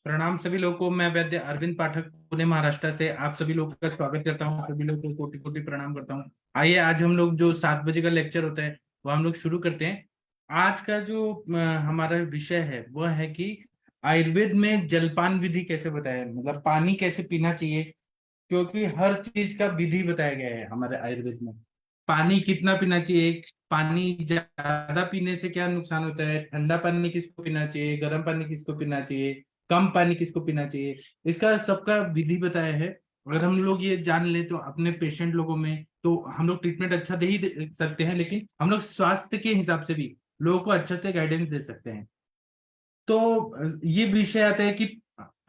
प्रणाम सभी लोगों को। मैं वैद्य अरविंद पाठक पुणे महाराष्ट्र से आप सभी लोगों का स्वागत करता हूँ। सभी लोगों को कोटि कोटि प्रणाम करता हूँ। आइए आज हम लोग जो 7 बजे का लेक्चर होता है वो हम लोग शुरू करते हैं। आज का जो हमारा विषय है वो है कि आयुर्वेद में जलपान विधि कैसे बताया है, मतलब पानी कैसे पीना चाहिए। क्योंकि हर चीज का विधि बताया गया है हमारे आयुर्वेद में। पानी कितना पीना चाहिए, पानी ज्यादा पीने से क्या नुकसान होता है, ठंडा पानी किसको पीना चाहिए, गर्म पानी किसको पीना चाहिए, कम पानी किसको पीना चाहिए, इसका सबका विधि बताया है। अगर हम लोग ये जान ले तो अपने पेशेंट लोगों में तो हम लोग ट्रीटमेंट अच्छा दे सकते हैं, लेकिन हम लोग स्वास्थ्य के हिसाब से भी लोगों को अच्छे से गाइडेंस दे सकते हैं। तो ये विषय आता है कि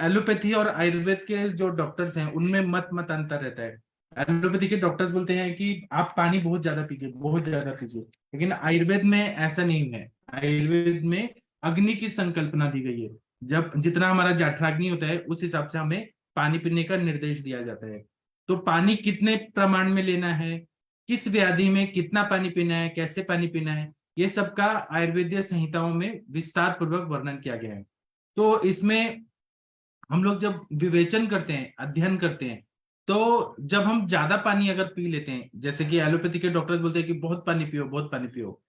एलोपैथी और आयुर्वेद के जो डॉक्टर्स हैं उनमें मत मत अंतर रहता है। एलोपैथी के डॉक्टर्स बोलते हैं कि आप पानी बहुत ज्यादा पीजिए, बहुत ज्यादा पीजिए, लेकिन आयुर्वेद में ऐसा नहीं है। आयुर्वेद में अग्नि की संकल्पना दी गई है। जब जितना हमारा जाठराग्नि होता है उस हिसाब से हमें पानी पीने का निर्देश दिया जाता है। तो पानी कितने प्रमाण में लेना है, किस व्याधि में कितना पानी पीना है, कैसे पानी पीना है, ये सब का आयुर्वेदीय संहिताओं में विस्तार पूर्वक वर्णन किया गया है। तो इसमें हम लोग जब विवेचन करते हैं, अध्ययन करते हैं, तो जब हम ज्यादा पानी अगर पी लेते हैं, जैसे कि एलोपैथी के डॉक्टर्स बोलते हैं कि बहुत पानी पियो, बहुत पानी पियो,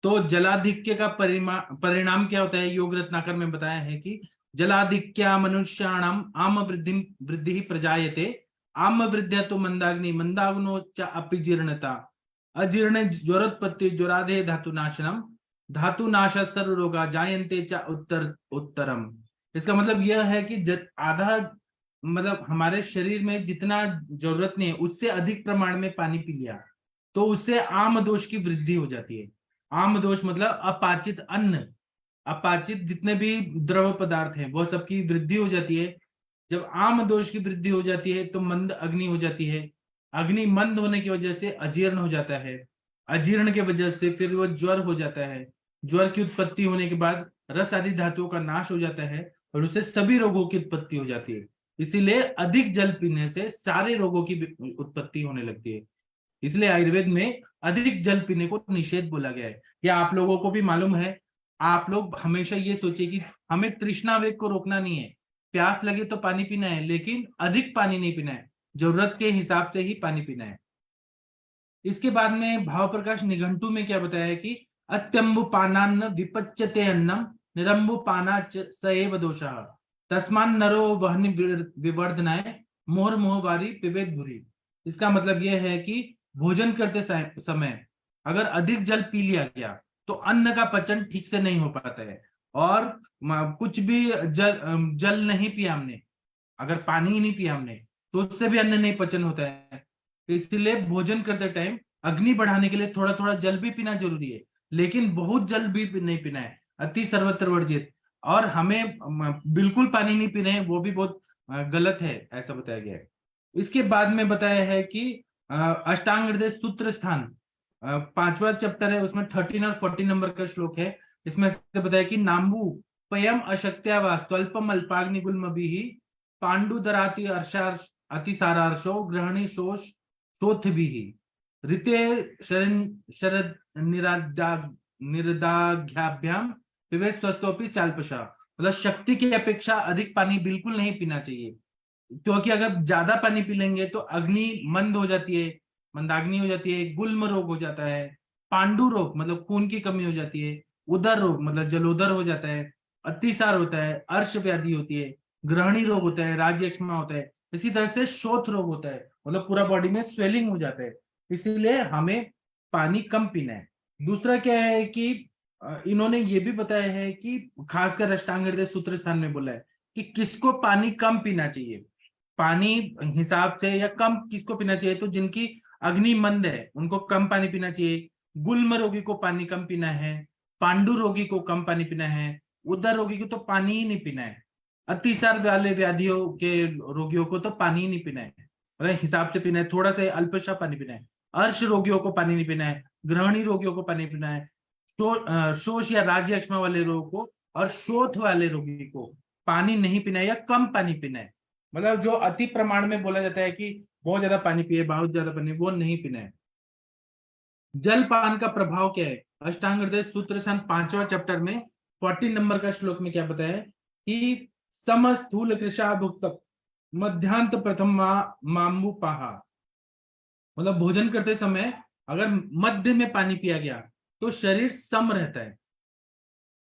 तो जलाधिक्य का परिणाम क्या होता है। योग रत्नाकर में बताया है कि जलाधिक्या मनुष्याणाम आम वृद्धि वृद्धि प्रजायते, आम वृद्ध्या तो मंदाग्नि मंदाग्नो च अपि जीर्णता, अजीर्ण ज्वरोत्पत्ति ज्वराधे धातु नाशनम, धातु नाश सर्व रोगा जायन्ते च उत्तरम। इसका मतलब यह है कि आधा, मतलब हमारे शरीर में जितना जरूरत नहीं है उससे अधिक प्रमाण में पानी पी लिया तो उससे आम दोष की वृद्धि हो जाती है। आम दोष मतलब अपाचित अन्न, अपाचित जितने भी द्रव पदार्थ हैं वो सबकी वृद्धि हो जाती है। जब आम दोष की वृद्धि हो जाती है तो मंद अग्नि हो जाती है। अग्नि मंद होने की वजह से अजीर्ण हो जाता है। अजीर्ण की वजह से फिर वो ज्वर हो जाता है। ज्वर की उत्पत्ति होने के बाद रस आदि धातुओं का नाश हो जाता है और उससे सभी रोगों की उत्पत्ति हो जाती है। इसीलिए अधिक जल पीने से सारे रोगों की उत्पत्ति होने लगती है। इसलिए आयुर्वेद में अधिक जल पीने को निषेध बोला गया है। या आप लोगों को भी मालूम है, आप लोग हमेशा ये सोचिए कि हमें तृष्णा वेग को रोकना नहीं है। प्यास लगे तो पानी पीना है, लेकिन अधिक पानी नहीं पीना है, जरूरत के हिसाब से ही पानी पीना है। इसके बाद में भाव प्रकाश निघंटू में क्या बताया है कि अत्यंबु पानान्न विपच्यते अन्नम, निरंबु पानाच सएव दोषः, तस्मान नरो वहनि विवर्धनाय, मोहर मोहवारी पिबेत भूरी। इसका मतलब यह है कि भोजन करते समय अगर अधिक जल पी लिया गया तो अन्न का पचन ठीक से नहीं हो पाता है। और कुछ भी जल नहीं पिया हमने, अगर पानी ही नहीं पिया हमने, तो उससे भी अन्न नहीं पचन होता है। तो इसलिए भोजन करते टाइम अग्नि बढ़ाने के लिए थोड़ा थोड़ा जल भी पीना जरूरी है, लेकिन बहुत जल भी नहीं पीना है। अति सर्वत्र वर्जित। और हमें बिल्कुल पानी नहीं पीना है, वो भी बहुत गलत है, ऐसा बताया गया है। इसके बाद में बताया है कि अष्टांग हृदय सूत्र स्थान, 5वां चैप्टर है, उसमें 13 और 14 नंबर का श्लोक है। इसमें से बताया कि नाम्बू पयम अशक्त्या वा स्वल्पम अल्पाग्नि गुल्म भी पांडुदराति अर्षार अतिसारार्शो ग्रहणी शोष शोथ भी ऋते शरण शरद निर्दाघ्याभ्याम पिबेत स्वस्थोपि चाल्पशा। मतलब शक्ति की अपेक्षा अधिक पानी बिल्कुल नहीं पीना चाहिए, क्योंकि अगर ज्यादा पानी पी लेंगे तो अग्नि मंद हो जाती है, मंदाग्नि हो जाती है, गुल्म रोग हो जाता है, पांडु रोग मतलब खून की कमी हो जाती है, उदर रोग मतलब जलोदर हो जाता है, अतिसार होता है, अर्श व्याधि होती है, ग्रहणी रोग होता है, राज्यक्षमा होता है, इसी तरह से शोथ रोग होता है, मतलब पूरा बॉडी में स्वेलिंग हो जाता है। इसीलिए हमें पानी कम पीना है। दूसरा क्या है कि इन्होंने ये भी बताया है कि खासकर अष्टांग हृदय सूत्र स्थान में बोला है कि किसको पानी कम पीना चाहिए। पानी हिसाब से या कम किसको पीना चाहिए, तो जिनकी अग्नि मंद है उनको कम पानी पीना चाहिए, गुल्म रोगी को पानी कम पीना है, पांडु रोगी को कम पानी पीना है, उदर रोगी को तो पानी ही नहीं पीना है, अतिसार वाले व्याधियों के रोगियों को तो पानी ही नहीं पीना है, मतलब हिसाब से पीना है, थोड़ा सा अल्पशा पानी पीना है। अर्श रोगियों को पानी नहीं पीना है, ग्रहणी रोगियों को पानी पीना है, शोष या राज्य अक्षमा वाले रोग को और शोथ वाले रोगी को पानी नहीं पीना है या कम पानी पीना है। मतलब जो अति प्रमाण में बोला जाता है कि बहुत ज्यादा पानी पिए, बहुत ज्यादा पानी, वो नहीं पीना है। जलपान का प्रभाव क्या है, अष्टांग हृदय सूत्र सन 5वां चैप्टर में 14 नंबर का श्लोक में क्या बताया है कि सम स्थूल कृशा भुक्त मध्यांत प्रथम मामू पाहा। मतलब भोजन करते समय अगर मध्य में पानी पिया गया तो शरीर सम रहता है।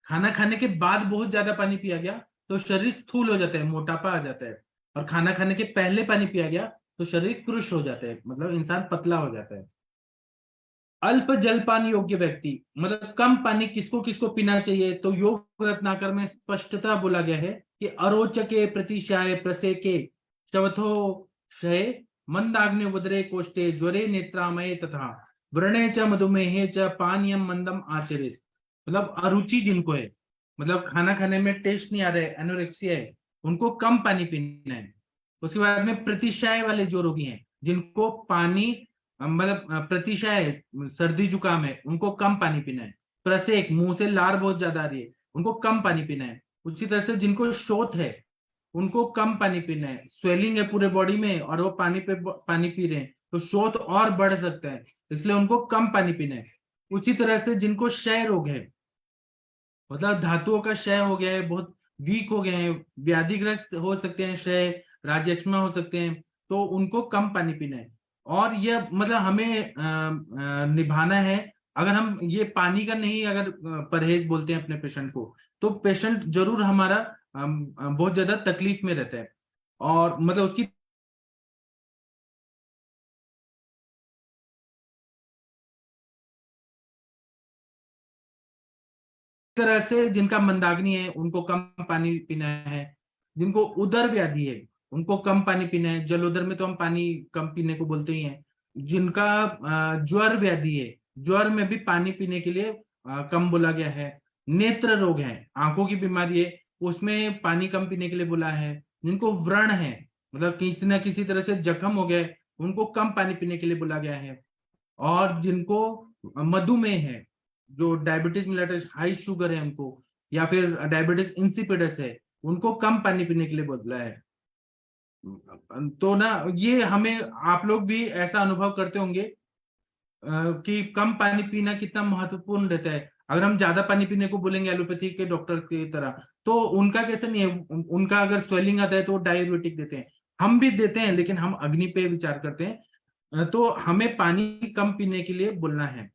खाना खाने के बाद बहुत ज्यादा पानी पिया गया तो शरीर स्थूल हो जाता है, मोटापा आ जाता है। और खाना खाने के पहले पानी पिया गया तो शरीर कृश हो जाता है, मतलब इंसान पतला हो जाता है। अल्प जलपान योग्य व्यक्ति, मतलब कम पानी किसको किसको पीना चाहिए, तो योग रत्नाकर में स्पष्टता बोला गया है कि अरोचके प्रतिशाय प्रसेके शवथो शये मंदाग्नि उदरे कोष्ठे ज्वरे नेत्रामये तथा व्रणे च मधुमेहे च पानीयम मंदम आचरित। मतलब अरुचि जिनको है, मतलब खाना खाने में टेस्ट नहीं आ रहा है, एनोरेक्सिया है, उनको कम पानी पीना है। उसके बाद में प्रतिशाय वाले जो रोगी हैं जिनको पानी मतलब प्रतिशय सर्दी जुकाम है, उनको कम पानी पीना है। प्रसेक मुंह से लार बहुत ज्यादा आ रही है, उनको कम पानी पीना है। उसी तरह से जिनको शोथ है उनको कम पानी पीना है। स्वेलिंग है पूरे बॉडी में और वो पानी पे पानी पी रहे हैं तो शोथ और बढ़ सकता है, इसलिए उनको कम पानी पीना है। उसी तरह से जिनको क्षय रोग है, मतलब धातुओं का क्षय हो गया है, बहुत वीक हो गए हैं, व्याधिग्रस्त हो सकते हैं, क्षय राज्यक्षमा हो सकते हैं, तो उनको कम पानी पीना है। और ये मतलब हमें निभाना है। अगर हम ये पानी का नहीं अगर परहेज बोलते हैं अपने पेशेंट को, तो पेशेंट जरूर हमारा बहुत ज्यादा तकलीफ में रहता है। और मतलब उसकी तरह से जिनका मंदाग्नि है उनको कम पानी पीना है। जिनको उदर व्याधि है उनको कम पानी पीना है, जलोदर में तो हम पानी कम पीने को बोलते ही हैं। जिनका ज्वर व्याधि है, ज्वर में भी पानी पीने के लिए कम बोला गया है। नेत्र रोग है, आंखों की बीमारी है, उसमें पानी कम पीने के लिए बोला है। जिनको व्रण है, मतलब किसी ना किसी तरह से जख्म हो गए, उनको कम पानी पीने के लिए बोला गया है। और जिनको मधुमेह है, जो डायबिटीज मिलेटस हाई शुगर है उनको, या फिर डायबिटीज इंसिपिडस है, उनको कम पानी पीने के लिए बोला है। तो ना ये हमें आप लोग भी ऐसा अनुभव करते होंगे कि कम पानी पीना कितना महत्वपूर्ण रहता है। अगर हम ज्यादा पानी पीने को बोलेंगे एलोपैथी के डॉक्टर की तरह, तो उनका कैसे नहीं है, उनका अगर स्वेलिंग आता है तो वो डाययूरेटिक देते हैं। हम भी देते हैं लेकिन हम अग्नि पे विचार करते हैं। तो हमें पानी कम पीने के लिए बोलना है।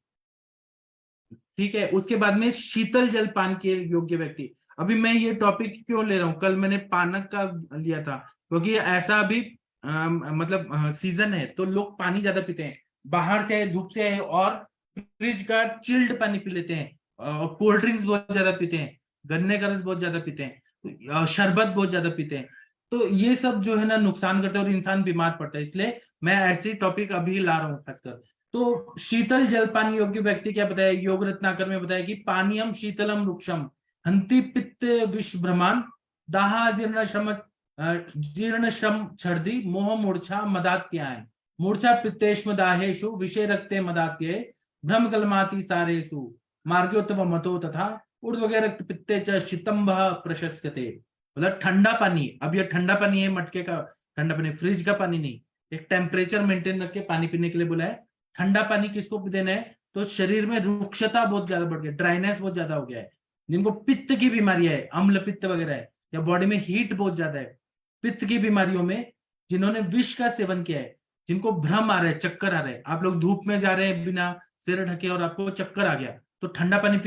ठीक है, उसके बाद में शीतल जल पान के योग्य व्यक्ति। अभी मैं ये टॉपिक क्यों ले रहा हूँ, कल मैंने पानक का लिया था क्योंकि ऐसा अभी मतलब सीजन है तो लोग पानी ज्यादा पीते हैं। बाहर से आए, धूप से आए और फ्रिज का चिल्ड पानी पी लेते हैं, और कोल्ड ड्रिंक्स बहुत ज्यादा पीते हैं, गन्ने का रस बहुत ज्यादा पीते हैं, शरबत बहुत ज्यादा पीते हैं। तो ये सब जो है ना नुकसान करते हैं और इंसान बीमार पड़ता है, इसलिए मैं ऐसी टॉपिक अभी ला रहा हूँ खासकर। तो शीतल जलपान योग्य व्यक्ति क्या बताया, योग रत्नाकर में बताया कि पानीयम शीतलम रुक्षम हंति पित्त विष भ्रमान दाहा जीर्ण श्रम जीर्ण श्रम छर्दी मोह मूर्छा मदात्याय मूर्छा पित्तेष्म दाहेशु विषय रक्ते मदात्ये भ्रम कलमाति सारेषु मार्ग्योत्तम मतो तथा ऊर्ध्वगे रक्त पित्ते च शितंभ प्रशस्यते। मतलब ठंडा पानी, अब ये ठंडा पानी है मटके का ठंडा पानी, फ्रिज का पानी नहीं, एक टेम्परेचर मेंटेन रख के पानी पीने के लिए बोला है। ठंडा पानी किसको देना है, तो शरीर में रुक्षता बहुत ज्यादा बढ़ गई, ड्राइनेस बहुत ज्यादा हो गया है, जिनको पित्त की बीमारी है, अम्ल पित्त वगैरह है, या बॉडी में हीट बहुत ज्यादा है, पित्त की बीमारियों में, जिन्होंने विष का सेवन किया है, जिनको भ्रम आ रहा है, चक्कर आ रहा है, आप लोग धूप में जा रहे हैं बिना सिर ढके और आपको चक्कर आ गया, तो ठंडा पानी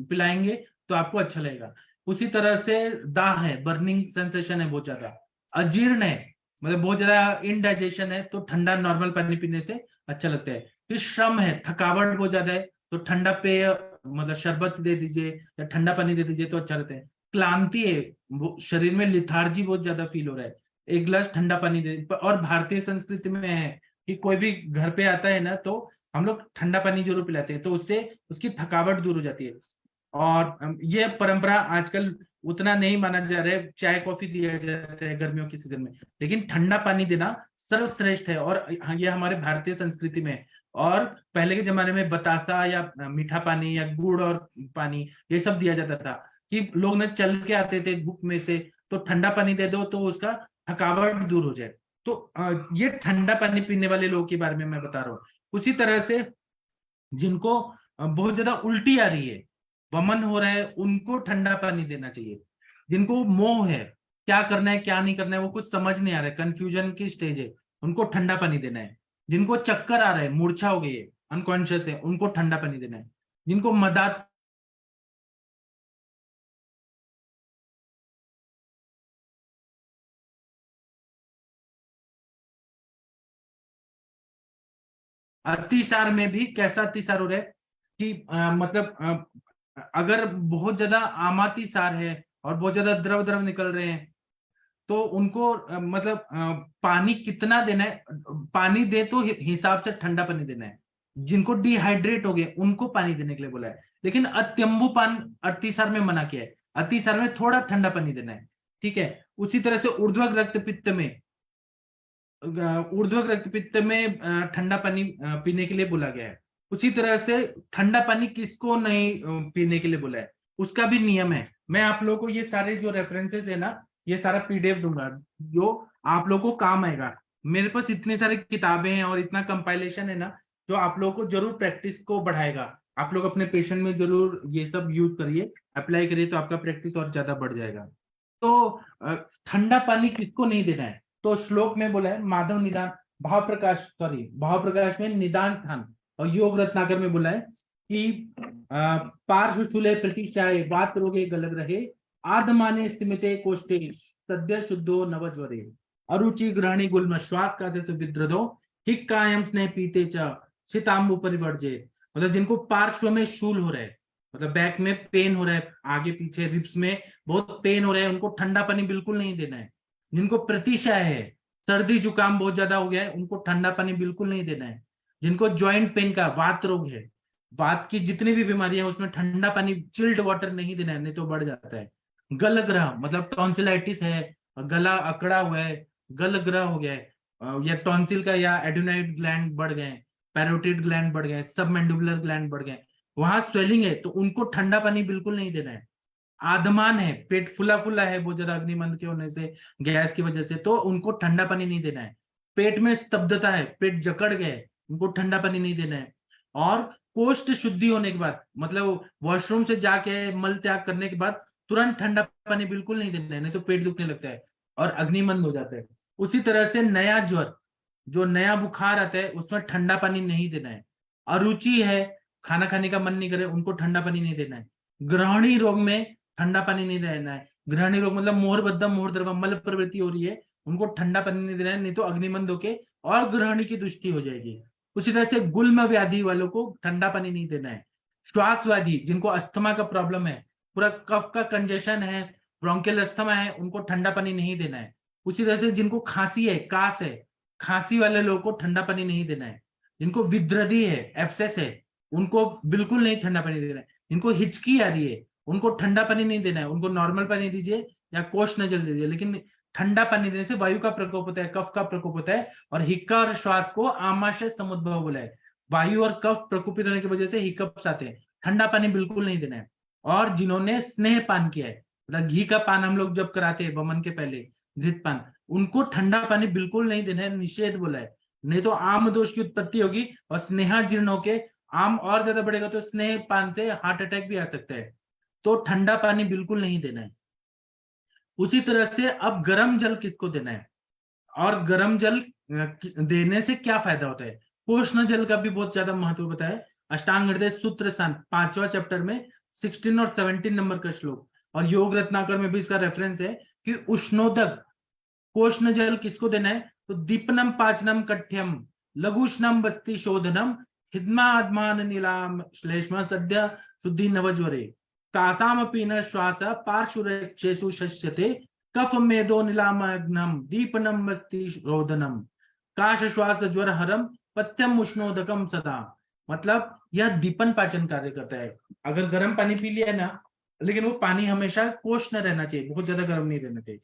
पिलाएंगे तो आपको अच्छा लगेगा। उसी तरह से दाह है, बर्निंग सेंसेशन है बहुत ज्यादा, अजीर्ण है, मतलब बहुत ज्यादा इनडाइजेशन है, तो ठंडा नॉर्मल पानी पीने से अच्छा लगता है। फिर श्रम है, थकावट बहुत ज्यादा है, तो ठंडा पेय मतलब शरबत दे दीजिए या ठंडा पानी दे दीजिए तो अच्छा रहता है। क्लांति है, शरीर में लिथार्जी बहुत ज्यादा फील हो रहा है, एक गिलास ठंडा पानी दे। और भारतीय संस्कृति में है कि कोई भी घर पे आता है ना तो हम लोग ठंडा पानी जरूर पिलाते हैं, तो उससे उसकी थकावट दूर हो जाती है। और ये परंपरा आजकल उतना नहीं माना जा रहा है, चाय कॉफी दिया जाता है गर्मियों के सीजन में, लेकिन ठंडा पानी देना सर्वश्रेष्ठ है। और ये हमारे भारतीय संस्कृति में है। और पहले के जमाने में बतासा या मीठा पानी या गुड़ और पानी ये सब दिया जाता था, कि लोग ना चल के आते थे धूप में से, तो ठंडा पानी दे दो तो उसका थकावट दूर हो जाए। तो ये ठंडा पानी पीने वाले लोगों के बारे में मैं बता रहा हूँ। उसी तरह से जिनको बहुत ज्यादा उल्टी आ रही है, वमन हो रहा है, उनको ठंडा पानी देना चाहिए। जिनको मोह है, क्या करना है क्या नहीं करना है वो कुछ समझ नहीं आ रहा है, कंफ्यूजन की स्टेज है, उनको ठंडा पानी देना है। जिनको चक्कर आ रहा है, मूर्छा हो गई है, अनकॉन्शियस है, उनको ठंडा पानी देना है। जिनको मदाद अतिसार में भी कैसा अतिसार हो रहा है कि मतलब अगर बहुत ज्यादा आमातिसार है और बहुत ज्यादा द्रव द्रव निकल रहे हैं, तो उनको मतलब पानी कितना देना है, पानी दे तो हिसाब से ठंडा पानी देना है। जिनको डिहाइड्रेट हो गए उनको पानी देने के लिए बोला है, लेकिन अत्यंबु पान अतिसार में मना किया है, अतिसार में थोड़ा ठंडा पानी देना है। ठीक है। उसी तरह से ऊर्ध्वक रक्तपित्त में, ऊर्ध्वक रक्तपित्त में ठंडा पानी पीने के लिए बोला गया है। उसी तरह से ठंडा पानी किसको नहीं पीने के लिए बोला है, उसका भी नियम है। मैं आप लोगों को ये सारे जो रेफरेंसेस है ना, ये सारा पीडीएफ दूंगा जो आप लोगों को काम आएगा। मेरे पास इतनी सारी किताबें हैं और इतना कंपाइलेशन है ना, जो आप लोगों को जरूर प्रैक्टिस को बढ़ाएगा। आप लोग अपने पेशेंट में जरूर ये सब यूज करिए, अप्लाई करिए, तो आपका प्रैक्टिस और ज्यादा बढ़ जाएगा। तो ठंडा पानी किसको नहीं देना है, तो श्लोक में बोला है माधव निदान, भाव प्रकाश, सॉरी भाव प्रकाश में निदान स्थान, और योग रत्नाकर में बोला है कि पार्श्व शूले प्रतीक्षाए वात रोगे गलग रहे, आदमाने स्तिमिते कोष्ठे सद्य शुद्धो नवज्वरे, अरुचि ग्रहणी गुल्म श्वास का विद्रधो, हिक कायम स्नेह पीते च शीतांबु परिवर्जे। मतलब जिनको पार्श्व में शूल हो रहा है, मतलब बैक में पेन हो रहा है, आगे पीछे रिब्स में बहुत पेन हो रहा है, उनको ठंडा पानी बिल्कुल नहीं देना है। जिनको प्रतिशय है, सर्दी जुकाम बहुत ज्यादा हो गया है, उनको ठंडा पानी बिल्कुल नहीं देना है। जिनको ज्वाइंट पेन का वात रोग है, वात की जितनी भी बीमारियां हैं उसमें ठंडा पानी चिल्ड वाटर नहीं देना है, नहीं तो बढ़ जाता है। गल ग्रह मतलब टॉन्सिलाइटिस है, गला अकड़ा हुआ है, गल ग्रह हो गया है, या टॉन्सिल का या एड्यूनाइड ग्लैंड बढ़ गए, पैरोटिड ग्लैंड बढ़ गए, सबमेंडिबुलर ग्लैंड बढ़ गए, वहां स्वेलिंग है, तो उनको ठंडा पानी बिल्कुल नहीं देना है। आदमान है, पेट फुला फुला है बहुत ज्यादा अग्निमंद के होने से, गैस की वजह से, तो उनको ठंडा पानी नहीं देना है। पेट में स्तब्धता है, पेट जकड़ गए, उनको ठंडा पानी नहीं देना है। और कोष्ठ शुद्धि होने के बाद, मतलब वॉशरूम से जाके मल त्याग करने के बाद तुरंत ठंडा पानी बिल्कुल नहीं देना है, नहीं तो पेट दुखने लगता है और अग्निमंद हो जाता है। उसी तरह से नया ज्वर, जो नया बुखार आता है उसमें ठंडा पानी नहीं देना है। अरुचि है, खाना खाने का मन नहीं करे, उनको ठंडा पानी नहीं देना है। ग्रहणी रोग में ठंडा पानी नहीं देना है। ग्रहणी रोग मतलब मोहर बद्धम मोहर द्रवम, मल प्रवृत्ति हो रही है, उनको ठंडा पानी नहीं देना है, नहीं तो अग्निमंद होके और ग्रहणी की दृष्टि हो जाएगी। उसी तरह से गुल्म व्याधि वालों को ठंडा पानी नहीं देना है। श्वास व्याधि, जिनको अस्थमा का प्रॉब्लम है, पूरा कफ का कंजेशन है, ब्रोंकियल अस्थमा है, उनको ठंडा पानी नहीं देना है। उसी तरह से जिनको खांसी है, कास है, खांसी वाले लोगों को ठंडा पानी नहीं देना है। जिनको विद्रधि है, एब्सेस है, उनको बिल्कुल नहीं ठंडा पानी देना है। जिनको हिचकी आ रही है, उनको ठंडा पानी नहीं देना है, उनको नॉर्मल पानी दीजिए या कोष नजल दीजिए, लेकिन ठंडा पानी देने से वायु का प्रकोप होता है, कफ का प्रकोप होता है, और हिक्का और श्वास को आमाशय समुद्भव बोला है। वायु और कफ प्रकोपित होने की वजह से हिकअप्स आते हैं। ठंडा पानी बिल्कुल नहीं देना है। और जिन्होंने स्नेह पान किया है, मतलब घी का पान हम लोग जब कराते हैं वमन के पहले, घृत पान, उनको ठंडा पानी बिल्कुल नहीं देना है, निषेध बोला है। नहीं तो आम दोष की उत्पत्ति होगी और स्नेहा जीर्ण होके आम और ज्यादा बढ़ेगा, तो स्नेह पान से हार्ट अटैक भी आ सकता है। तो ठंडा पानी बिल्कुल नहीं देना है। उसी तरह से अब गर्म जल किसको देना है, और गर्म जल देने से क्या फायदा होता है। उष्ण जल का भी बहुत ज्यादा महत्व बताया। अष्टांग हृदय सूत्र स्थान 5वां चैप्टर में 16 और 17 नंबर का श्लोक, और योग रत्नाकर में भी इसका रेफरेंस है कि उष्णोदक कोष्ण जल किसको देना है, तो दीपनम पाचनम कठ्यम लघुष्णम बस्ती शोधनम हिद्मात्मान नीलाम श्लेष्म सद्य शुद्धि नवज्वरे, कासामपि न श्वास पार्श्वरेक्षेषु शस्यते, कफ मेदो नीलामग्नम दीपनम बस्ती शोधनम, काश श्वास ज्वर हरम पथ्यम उष्णोदकम सदा। मतलब यह दीपन पाचन कार्य करता है। अगर गर्म पानी पी लिया ना, लेकिन वो पानी हमेशा कोष्ण रहना चाहिए, बहुत ज्यादा गर्म नहीं रहना चाहिए।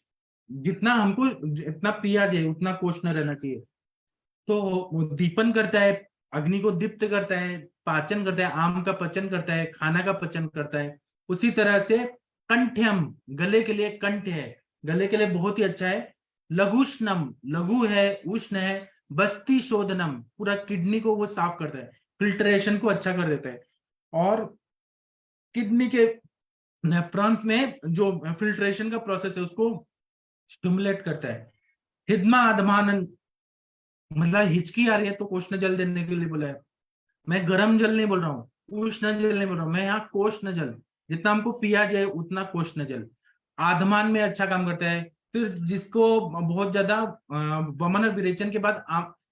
जितना हमको जितना पिया जाए उतना कोष्ण रहना चाहिए। तो वो दीपन करता है, अग्नि को दीप्त करता है, पाचन करता है, आम का पचन करता है, खाना का पचन करता है। उसी तरह से कंठ्यम, गले के लिए कंठ है, गले के लिए बहुत ही अच्छा है। लघुष्णम, लघु है, उष्ण है। बस्ती शोधनम, पूरा किडनी को वो साफ करता है, फिल्ट्रेशन को अच्छा कर देता है। और किडनी के नेफ्रॉन्स में जो फिल्ट्रेशन का प्रोसेस है उसको स्टिमुलेट करता है। हिदमा अधमान, मतलब हिचकी आ रही है तो कोष्ण जल देने के लिए बोला है। मैं गर्म जल नहीं बोल रहा हूँ, उष्ण जल नहीं बोल रहा हूँ, मैं यहाँ कोष्ण जल, जितना हमको पिया जाए उतना कोष्ण जल आधमान में अच्छा काम करता है। फिर जिसको बहुत ज्यादा वमन और विरेचन के बाद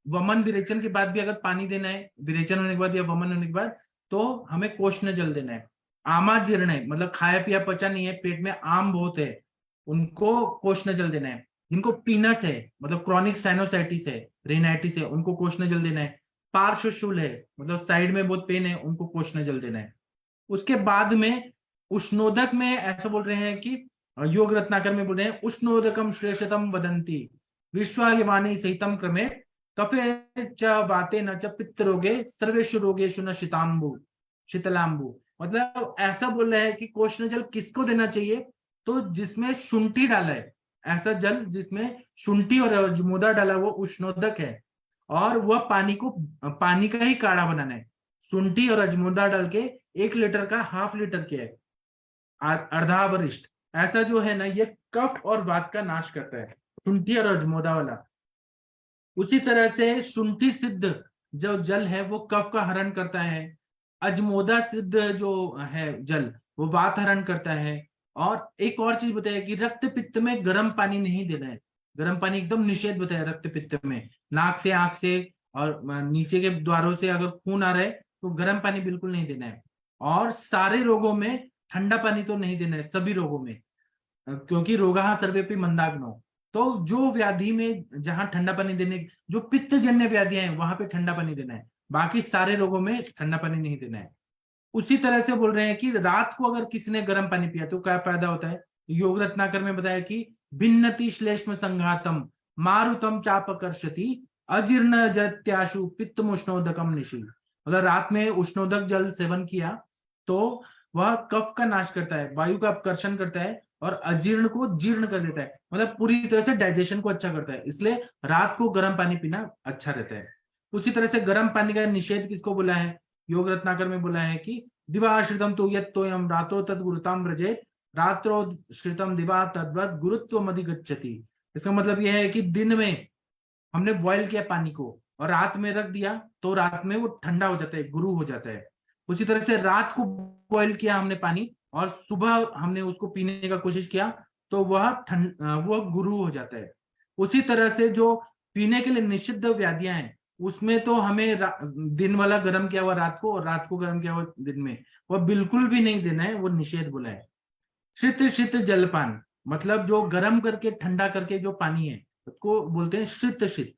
वमन विरेचन के बाद भी अगर पानी देना है, विरेचन होने के बाद या वमन होने के बाद, तो हमें कोष्ण जल देना है। आमा जीर्ण है, मतलब खाया पिया पचा नहीं है, पेट में आम बहुत है, उनको कोष्ण जल देना है। जिनको पीनस है, मतलब क्रॉनिक साइनोसाइटिस है, रेनाइटिस है, उनको कोष्ण जल देना है। पार्श्वशूल है, मतलब साइड में बहुत पेन है, उनको कोष्ण जल देना है। उसके बाद में उष्णोदक में ऐसा बोल रहे हैं कि योग रत्नाकर में बोल रहे हैं उष्णोदकम श्रेष्ठतम वदंती विश्वायमानी सहितम क्रमे कफे च वाते न च पित्त रोगे सर्वेषु रोगेषु न शीतांबु शीतलांबु। मतलब ऐसा बोल रहे हैं कि कोष्ण जल किसको देना चाहिए, तो जिसमें शुंठी डाला है, ऐसा जल जिसमें शुंठी और अजमोदा डाला, वो उष्णोदक है। और वह पानी को, पानी का ही काढ़ा बनाना है। शुंठी और अजमोदा डाल के 1 लीटर का हाफ लीटर किया है, अर्धा वरिष्ठ। ऐसा जो है ना, ये कफ और वात का नाश करता है, शुंठी और अजमोदा वाला। उसी तरह से शुंठी सिद्ध जो जल है वो कफ का हरण करता है। अजमोदा सिद्ध जो है जल, वो वात हरण करता है। और एक और चीज बताया कि रक्त पित्त में गर्म पानी नहीं देना है। गर्म पानी एकदम निषेध बताया रक्त पित्त में। नाक से, आंख से और नीचे के द्वारों से अगर खून आ रहा है तो गर्म पानी बिल्कुल नहीं देना है। और सारे रोगों में ठंडा पानी तो नहीं देना है, सभी रोगों में, क्योंकि रोगा सर्वेपि मंदाग्नो। तो जो व्याधि में जहां ठंडा पानी देने, जो पित्त जन्य व्याधियां हैं वहां पे ठंडा पानी देना है, बाकी सारे रोगों में ठंडा पानी नहीं देना है। उसी तरह से बोल रहे हैं कि रात को अगर किसी ने गर्म पानी पिया तो क्या फायदा होता है। योग रत्नाकर में बताया कि भिन्नति श्लेष्म संघातम मारुतम चापकर्षति अजीर्ण जत्याशु पित्त उष्णोदकम निशि। मतलब रात में उष्णोदक जल सेवन किया तो वह कफ का नाश करता है, वायु का अपकर्षण करता है और अजीर्ण को जीर्ण कर देता है, मतलब पूरी तरह से डाइजेशन को अच्छा करता है। इसलिए रात को गर्म पानी पीना अच्छा रहता है। उसी तरह से गर्म पानी का निषेध किसको बोला है, योग रत्नाकर में बोला है कि दिवाश्रितम तो यम रात्रो तद गुरुताम व्रजे रात्रो श्रितम दिवा तद्वत गुरुत्व अधिगच्छति। इसका मतलब यह है कि दिन में हमने बॉयल किया पानी को और रात में रख दिया तो रात में वो ठंडा हो जाता है, गुरु हो जाता है। उसी तरह से रात को बॉयल किया हमने पानी और सुबह हमने उसको पीने का कोशिश किया तो वह वह गुरु हो जाता है। उसी तरह से जो पीने के लिए निषिद्ध व्याधियां हैं उसमें तो हमें दिन वाला गर्म किया हुआ रात को और रात को गर्म किया हुआ दिन में, वह बिल्कुल भी नहीं देना है, वो निषेध बोला है। शीत शीत जलपान, मतलब जो गर्म करके ठंडा करके जो पानी है उसको बोलते हैं शीत शीत।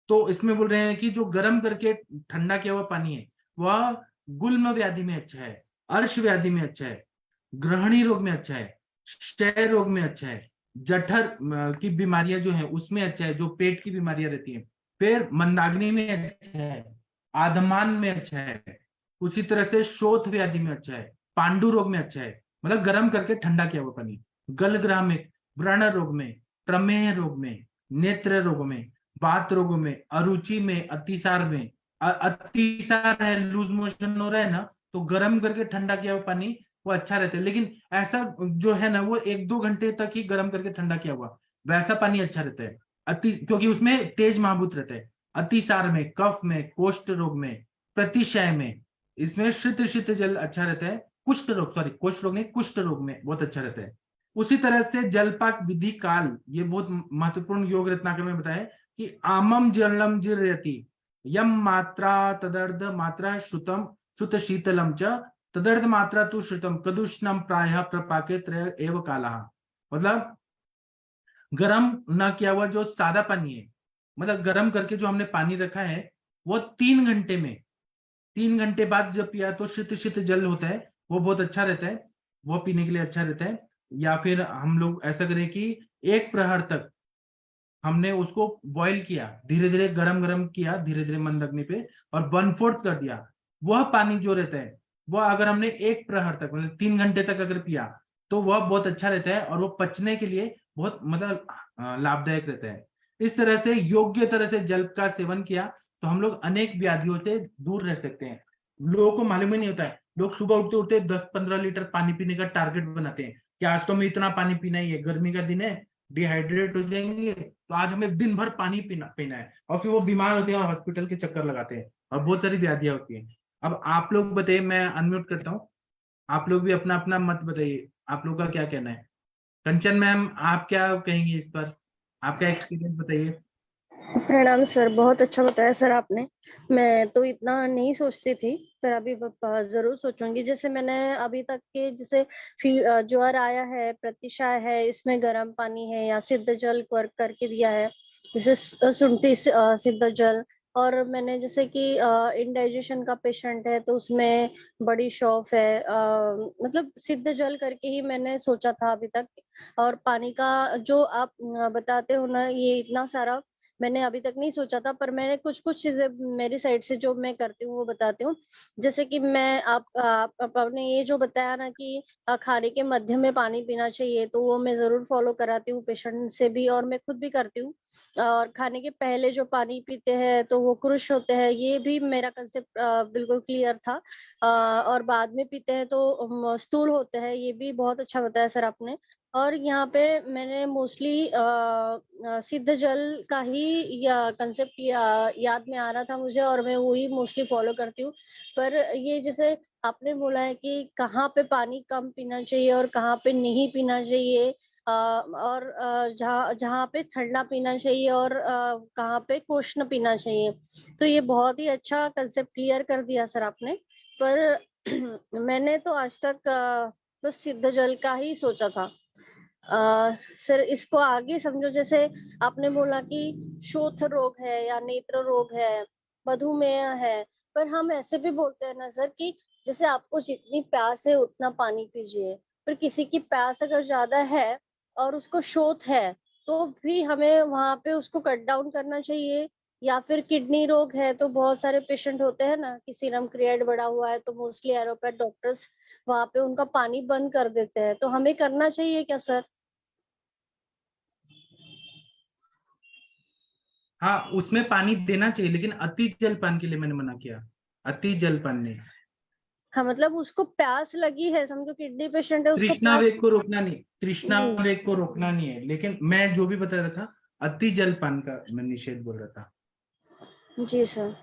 तो इसमें बोल रहे हैं कि जो गर्म करके ठंडा किया हुआ पानी है वह गुल्म व्याधि में अच्छा है, अर्श व्याधि में अच्छा है, ग्रहणी रोग में अच्छा है, क्षय रोग में अच्छा है, जठर की बीमारियां जो है उसमें अच्छा है, जो पेट की बीमारियां रहती है। फिर मंदाग्नि में अच्छा है, आधमान में अच्छा है। उसी तरह से शोथ व्याधि में अच्छा है, पांडु रोग में अच्छा है, मतलब गर्म करके ठंडा किया हुआ पानी। गलग्रह में, व्रण रोग में, प्रमेह रोग में, नेत्र रोग में, वात रोगों में, अरुचि में, अतिसार में। अतिसार है, लूज मोशन हो रहा है ना, तो गर्म करके ठंडा किया हुआ पानी वो अच्छा रहता है। लेकिन ऐसा जो है ना, वो 1-2 घंटे तक ही गर्म करके ठंडा किया हुआ वैसा पानी अच्छा रहता है। क्योंकि उसमें तेज महाभूत रहता है। अतिसार में, कफ में, कोष्ठ रोग में, प्रतिशय में, इसमें शीत शीत जल अच्छा रहता है। कुष्ठ रोग, सॉरी कुष्ठ रोग नहीं, कुष्ठ रोग में बहुत अच्छा रहता है। उसी तरह से जलपाक विधि काल, ये बहुत महत्वपूर्ण योग रत्नाकर में बताया कि आमम जलम जिरयति यम मात्रा तदर्ध मात्रा श्रुतम श्रुत शीतलम च तदर्ध मात्रा तु श्रुतम कदुष्णम प्रायः प्रपाके त्रय एव काला। मतलब गरम ना किया हुआ जो सादा पानी है, मतलब गरम करके जो हमने पानी रखा है वो 3 घंटे में, 3 घंटे बाद जब पिया तो शीत शीत जल होता है, वो बहुत अच्छा रहता है, वो पीने के लिए अच्छा रहता है। या फिर हम लोग ऐसा करें कि 1 प्रहर तक हमने उसको बॉईल किया, धीरे धीरे गरम गरम किया, धीरे धीरे मंद अग्नि पे, और 1/4 कर दिया। वह पानी जो रहता है वह अगर हमने 1 प्रहर तक, मतलब 3 घंटे तक अगर पिया तो वह बहुत अच्छा रहता है और वो पचने के लिए बहुत मतलब लाभदायक रहता है। इस तरह से योग्य तरह से जल का सेवन किया तो हम लोग अनेक व्याधियों से दूर रह सकते हैं। लोगों को मालूम ही नहीं होता है, लोग सुबह उठते उठते 10-15 लीटर पानी पीने का टारगेट बनाते हैं कि आज तो मैं इतना पानी पीना ही है, गर्मी का दिन है डिहाइड्रेट हो जाएंगे, तो आज हमें दिन भर पानी पीना पीना है, और फिर वो बीमार होते हैं और हॉस्पिटल के चक्कर लगाते हैं और बहुत सारी व्याधियां होती हैं। अब आप लोग बताइए, मैं अनम्यूट करता हूँ, आप लोग भी अपना अपना मत बताइए, आप लोग का क्या कहना है। कंचन मैम, आप क्या कहेंगे इस पर, आपका एक्सपीरियंस बताइए। प्रणाम सर, बहुत अच्छा बताया सर आपने। मैं तो इतना नहीं सोचती थी, पर अभी जरूर सोचूंगी। जैसे मैंने अभी तक के जैसे ज्वर आया है, प्रतिशा है, इसमें गर्म पानी है या सिद्ध जल करके दिया है, जैसे शुंठी सिद्ध जल। और मैंने जैसे कि इंडाइजेशन का पेशेंट है तो उसमें बड़ी शॉफ है, मतलब सिद्ध जल करके ही मैंने सोचा था अभी तक। और पानी का जो आप बताते हो ना, ये इतना सारा मैंने अभी तक नहीं सोचा था, पर मैंने कुछ कुछ चीजें मेरी साइड से जो मैं करती हूँ वो बताती हूँ। जैसे कि मैं आपने ये जो बताया ना कि खाने के मध्य में पानी पीना चाहिए, तो वो मैं जरूर फॉलो कराती हूँ पेशेंट से भी, और मैं खुद भी करती हूँ। और खाने के पहले जो पानी पीते हैं तो वो क्रुश होते हैं, ये भी मेरा कंसेप्ट बिल्कुल क्लियर था। और बाद में पीते हैं तो स्थूल होते हैं, ये भी बहुत अच्छा बताया सर आपने। और यहाँ पे मैंने मोस्टली सिद्ध जल का ही या कंसेप्ट याद में आ रहा था मुझे, और मैं वही मोस्टली फॉलो करती हूँ। पर ये जैसे आपने बोला है कि कहाँ पे पानी कम पीना चाहिए और कहाँ पे नहीं पीना चाहिए, और जहाँ जहाँ पे ठंडा पीना चाहिए और कहाँ पे उष्ण पीना चाहिए, तो ये बहुत ही अच्छा कंसेप्ट क्लियर कर दिया सर आपने। पर मैंने तो आज तक बस सिद्ध जल का ही सोचा था। सर इसको आगे समझो, जैसे आपने बोला कि शोथ रोग है या नेत्र रोग है, मधुमेह है, पर हम ऐसे भी बोलते हैं ना सर कि जैसे आपको जितनी प्यास है उतना पानी पीजिए। पर किसी की प्यास अगर ज्यादा है और उसको शोथ है, तो भी हमें वहां पे उसको कट डाउन करना चाहिए। या फिर किडनी रोग है तो बहुत सारे पेशेंट होते हैं ना कि सीरम क्रिएट बढ़ा हुआ है, तो मोस्टली एलोपैथ डॉक्टर्स वहां पे उनका पानी बंद कर देते हैं, तो हमें करना चाहिए क्या सर? हाँ, उसमें पानी देना चाहिए, लेकिन अति जलपान के लिए मैंने मना किया, अति जलपान नहीं। हाँ, मतलब उसको प्यास लगी है, समझो किडनी पेशेंट है, उसको तृष्णा प्यास। वेग को रोकना नहीं, तृष्णा जी वेग को रोकना नहीं है, लेकिन मैं जो भी बता रहा था, अति जलपान का मैं निषेध बोल रहा था। जी सर।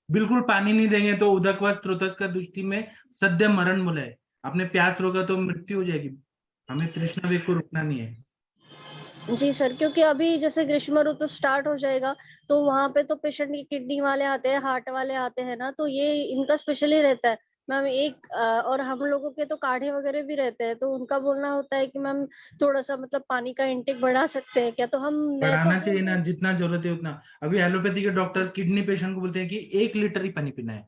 बिल्कुल पानी नहीं देंगे तो उदकवच स्रोतस का दृष्टि में सद्य मरण मूल है, आपने प्यास रोका तो मृत्यु हो जाएगी, हमें तृष्णा वेग को रोकना नहीं है। जी सर, क्योंकि अभी जैसे ग्रीष्म ऋतु स्टार्ट हो जाएगा, तो वहां पे तो पेशेंट की किडनी वाले आते हैं, हार्ट वाले आते हैं ना, तो ये इनका स्पेशली रहता है मैम। एक और हम लोगों के तो काढ़े वगैरह भी रहते हैं, तो उनका बोलना होता है कि मैम थोड़ा सा मतलब पानी का इंटेक बढ़ा सकते हैं क्या, तो हम मैं तो बढ़ाना चाहिए बोल ना, रही जितना जरूरत है उतना। अभी एलोपैथी के डॉक्टर किडनी पेशेंट को बोलते हैं कि 1 लीटर ही पानी पीना है,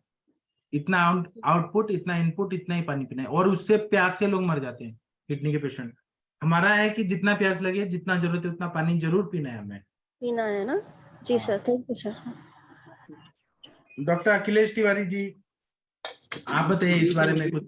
इतना आउटपुट, इतना इनपुट, इतना ही पानी पीना है, और उससे प्यास से लोग मर जाते हैं किडनी के पेशेंट। हमारा है कि जितना प्यास लगे, जितना जरूरत है उतना पानी जरूर पीना है हमें। पीना है ना। जी हाँ। Sir, thank you sir. Doctor Akhilesh Tiwari ji, आप बताइए जी इस बारे सर। में कुछ।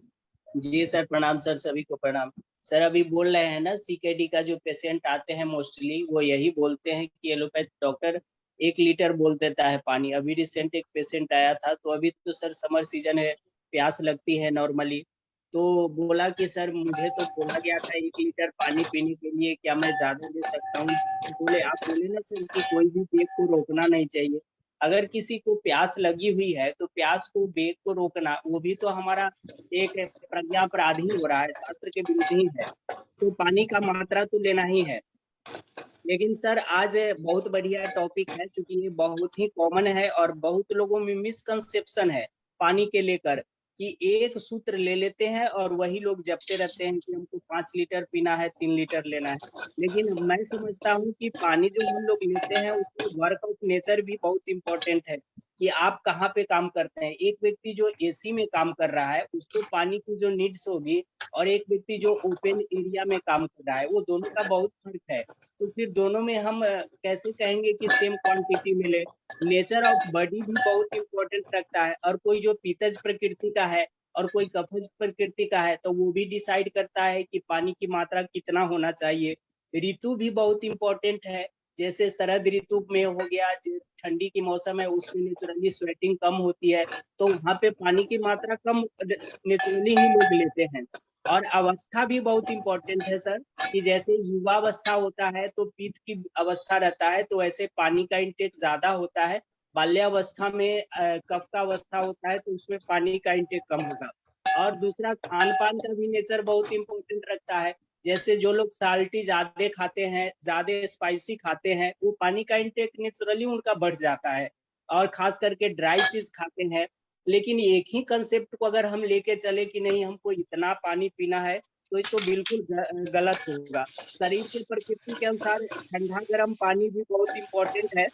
जी सर, प्रणाम सर, सभी को प्रणाम। सर अभी बोल रहे हैं ना, सीकेडी का जो पेशेंट आते हैं मोस्टली वो यही बोलते हैं कि एलोपैथ डॉक्टर 1 लीटर बोल देता है पानी। अभी रिसेंट एक पेशेंट आया था, तो अभी तो सर समर सीजन है, प्यास लगती है नॉर्मली, तो बोला कि सर मुझे तो बोला गया था 1 लीटर पानी पीने के लिए, क्या मैं ज्यादा दे सकता हूँ? बोले, आप बोले ना सर कि कोई भी वेग को रोकना नहीं चाहिए। अगर किसी को प्यास लगी हुई है तो प्यास को, वेग को रोकना, वो भी तो हमारा एक प्रज्ञा अपराधी हो रहा है, शास्त्र के विरुद्ध ही है। तो पानी का मात्रा तो लेना ही है। लेकिन सर आज बहुत बढ़िया टॉपिक है, क्योंकि ये बहुत ही कॉमन है और बहुत लोगों में मिसकंसेप्शन है पानी के लेकर, कि एक सूत्र ले लेते हैं और वही लोग जपते रहते हैं कि हमको 5 लीटर पीना है, 3 लीटर लेना है। लेकिन मैं समझता हूँ कि पानी जो हम लोग लेते हैं उसमें वर्क ऑफ नेचर भी बहुत इंपॉर्टेंट है, कि आप कहाँ पे काम करते हैं। एक व्यक्ति जो एसी में काम कर रहा है उसको पानी की जो नीड्स होगी, और एक व्यक्ति जो ओपन एरिया में काम कर रहा है, वो दोनों का बहुत फर्क है। तो फिर दोनों में हम कैसे कहेंगे कि सेम क्वांटिटी मिले? नेचर ऑफ बॉडी भी बहुत इंपॉर्टेंट रखता है, और कोई जो पीतज प्रकृति का है और कोई कफज प्रकृति का है, तो वो भी डिसाइड करता है कि पानी की मात्रा कितना होना चाहिए। ऋतु भी बहुत इंपॉर्टेंट है, जैसे शरद ऋतु में हो गया, ठंडी की मौसम है, उसमें नेचुरली स्वेटिंग कम होती है, तो वहां पे पानी की मात्रा कम नेचुरली ही लोग लेते हैं। और अवस्था भी बहुत इंपॉर्टेंट है सर, कि जैसे युवावस्था होता है तो पित्त की अवस्था रहता है, तो ऐसे पानी का इंटेक ज्यादा होता है। बाल्यावस्था में कफ का अवस्था होता है तो उसमें पानी का इंटेक कम होगा। और दूसरा, खान पान का भी नेचर बहुत इंपॉर्टेंट रखता है। जैसे जो लोग साल्टी ज्यादा खाते हैं, ज्यादा स्पाइसी खाते हैं, वो पानी का इंटेक नेचुरली उनका बढ़ जाता है। और खास करके ड्राई चीज खाते हैं। लेकिन एक ही कंसेप्ट को अगर हम लेके चले कि नहीं हमको इतना पानी पीना है, तो ये तो बिल्कुल गलत होगा। शरीर के प्रकृति के अनुसार ठंडा गर्म पानी भी बहुत इंपॉर्टेंट है,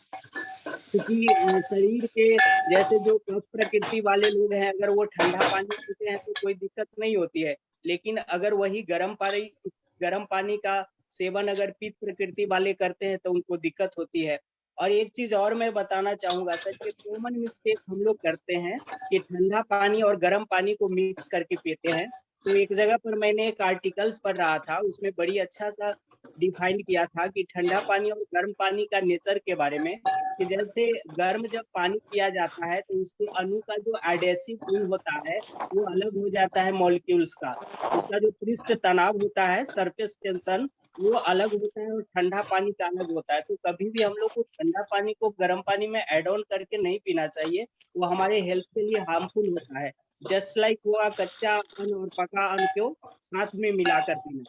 क्योंकि शरीर के जैसे जो कफ प्रकृति वाले लोग हैं, अगर वो ठंडा पानी पीते हैं तो कोई दिक्कत नहीं होती है। लेकिन अगर वही गर्म पानी का सेवन अगर पित्त प्रकृति वाले करते हैं तो उनको दिक्कत होती है। और एक चीज और मैं बताना चाहूंगा सर, कि कॉमन मिस्टेक हम लोग करते हैं कि ठंडा पानी और गर्म पानी को मिक्स करके पीते हैं। तो एक जगह पर मैंने एक आर्टिकल्स पढ़ रहा था, उसमें बड़ी अच्छा सा डिफाइन किया था कि ठंडा पानी और गर्म पानी का नेचर के बारे में, कि जैसे गर्म जब पानी पिया जाता है तो उसके अणु का जो एडेसिव गुण होता है वो अलग हो जाता है मॉलिक्यूल्स का। उसका जो पृष्ठ तनाव होता है, सरफेस टेंशन, वो अलग होता है और ठंडा पानी का अलग होता है। तो कभी भी हम लोग को ठंडा पानी को गर्म पानी में एड ऑन करके नहीं पीना चाहिए, वो हमारे हेल्थ के लिए हार्मफुल होता है। जस्ट लाइक हुआ कच्चा अन्न और पका अन्न को साथ में मिलाकर पीना।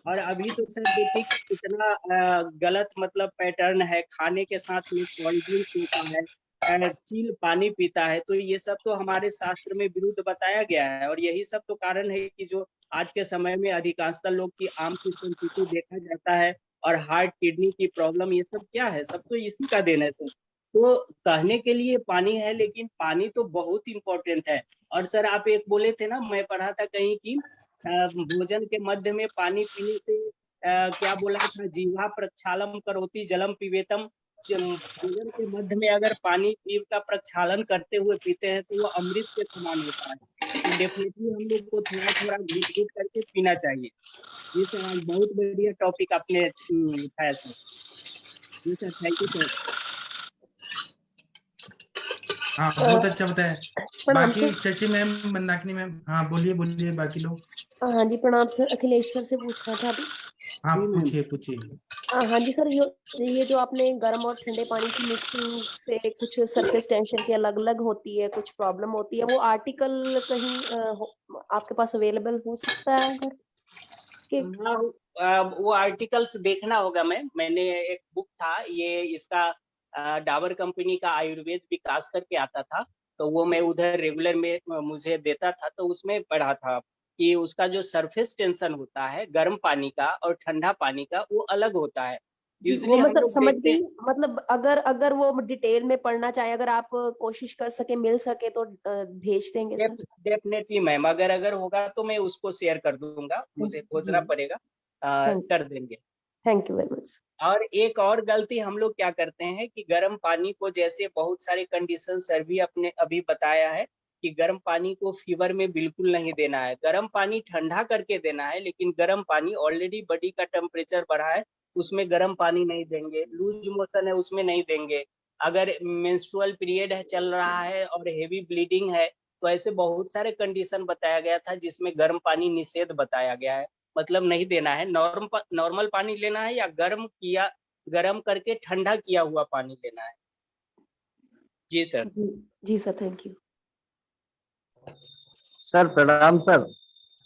और अभी तो सर देखिए कितना गलत मतलब पैटर्न है, खाने के साथ में कोल्ड ड्रिंक पीता है, चिल पानी पीता है। तो ये सब तो हमारे शास्त्र में विरुद्ध बताया गया है, और यही सब तो कारण है कि जो आज के समय में अधिकांशतः लोग की आम की संस्कृति देखा जाता है, और हार्ट किडनी की प्रॉब्लम, ये सब क्या है, सब तो इसी का देन है सर। तो कहने के लिए पानी है, लेकिन पानी तो बहुत इंपॉर्टेंट है। और सर आप एक बोले थे ना, मैं पढ़ा था कहीं की भोजन के मध्य में पानी पीने से क्या बोला था, जीवा प्रक्षालन करोति जलम पिबेतम। भोजन के मध्य में अगर पानी जीव का प्रक्षालन करते हुए पीते हैं तो वो अमृत के समान होता है। तो डेफिनेटली हम लोग को थोड़ा थोड़ा घूट घूट करके पीना चाहिए। ये सर आज बहुत बढ़िया टॉपिक आपने उठाया सर। जी सर, थैंक यू सर। हाँ बहुत अच्छा बताया। प्रणाम बाकी sir. Shashi ma'am, Mandakini ma'am, हाँ बोलिए बोलिए बाकी लोग। हाँ जी प्रणाम सर, अखिलेश सर से पूछना था अभी। हाँ जी मैम। पूछिए पूछिए। हाँ जी सर, ये जो आपने गर्म और ठंडे पानी की मिक्सिंग से कुछ सरफेस टेंशन की अलग अलग होती है, कुछ प्रॉब्लम होती है, वो आर्टिकल कहीं आपके पास अवेलेबल हो सकता है अगर कि? हाँ, वो आर्टिकल्स देखना होगा मैम। मैंने एक बुक था ये इसका, डाबर कंपनी का आयुर्वेद विकास करके आता था, तो वो मैं उधर रेगुलर में मुझे देता था, तो उसमें पढ़ा था कि उसका जो सरफेस टेंशन होता है गर्म पानी का और ठंडा पानी का, वो अलग होता है। जी वो यूजुअली हम मतलब लोग समझ देखते गई। हैं। मतलब अगर वो डिटेल में पढ़ना चाहे, अगर आप कोशिश कर सके मिल सके तो भेज देंगे सर। डेफिनेटली मैम, अगर अगर होगा तो मैं उसको शेयर कर दूंगा, मुझे जी, खोजना पड़ेगा, थैंक कर देंगे। Thank you very much. और एक और गलती हम लोग क्या करते हैं कि गर्म पानी को, जैसे बहुत सारे कंडीशन सर भी अपने अभी बताया है कि गर्म पानी को फीवर में बिल्कुल नहीं देना है, गर्म पानी ठंडा करके देना है। लेकिन गर्म पानी ऑलरेडी बॉडी का टेम्परेचर बढ़ा है, उसमें गर्म पानी नहीं देंगे। लूज मोशन है उसमें नहीं देंगे। अगर मेंस्ट्रुअल पीरियड है चल रहा है और हेवी ब्लीडिंग है, तो ऐसे बहुत सारे कंडीशन बताया गया था जिसमें गर्म पानी निषेध बताया गया है, मतलब नहीं देना है। नॉर्मल पानी लेना है, या गर्म करके ठंडा किया हुआ पानी लेना है। जी सर। जी जी सर, थैंक यू। सर प्रणाम सर।